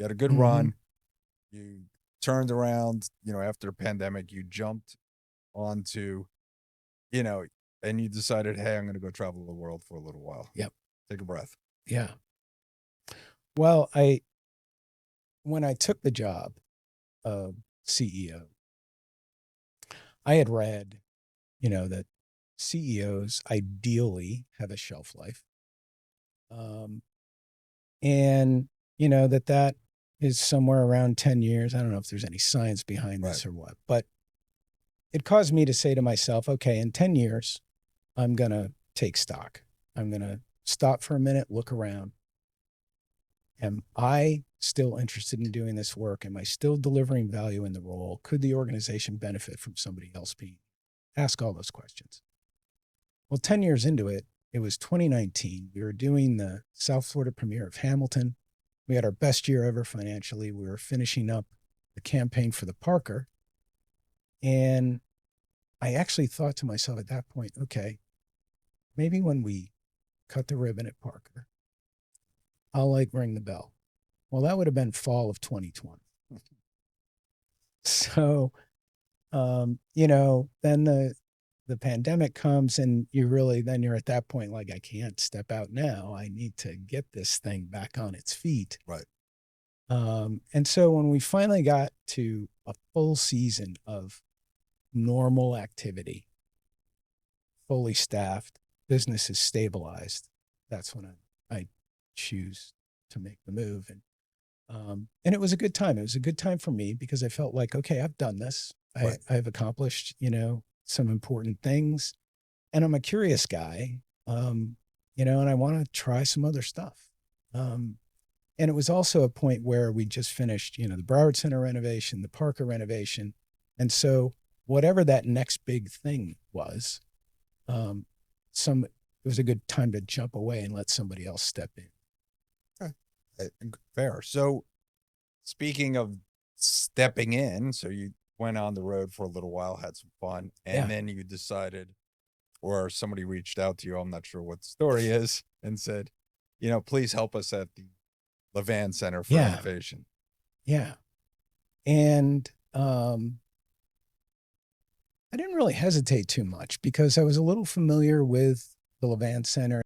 You had a good Hmm. run. You turned around, after the pandemic, you jumped onto, you know, and you decided, hey, I'm going to go travel the world for a little while. Yep. Take a breath. Yeah. Well, when I took the job of CEO, I had read, that CEOs ideally have a shelf life. Um, and that is somewhere around 10 years. I don't know if there's any science behind Right. this or what, but it caused me to say to myself, okay, in 10 years, I'm going to take stock. I'm going to stop for a minute, look around. Am I still interested in doing this work? Am I still delivering value in the role? Could the organization benefit from somebody else being? Ask all those questions. Well, 10 years into it, it was 2019. We were doing the South Florida premiere of Hamilton. We had our best year ever financially. We were finishing up the campaign for the Parker. And I actually thought to myself at that point, okay, maybe when we cut the ribbon at Parker, I'll ring the bell. Well, that would have been fall of 2020. So, then the pandemic comes and then you're at that point, like, I can't step out now. I need to get this thing back on its feet. Right. And so when we finally got to a full season of normal activity, fully staffed, business is stabilized, that's when I choose to make the move. And it was a good time. It was a good time for me because I felt like, okay, I've done this. Right. I've accomplished, some important things, and I'm a curious guy, and I want to try some other stuff. And it was also a point where we just finished, the Broward Center renovation, the Parker renovation. And so whatever that next big thing was, um, it was a good time to jump away and let somebody else step in. Fair. So, speaking of stepping in, so you went on the road for a little while, had some fun, and Yeah. then you decided, or somebody reached out to you, I'm not sure what the story is, and said, please help us at the Levan Center for Yeah. Innovation. Yeah. And I didn't really hesitate too much because I was a little familiar with the Levan Center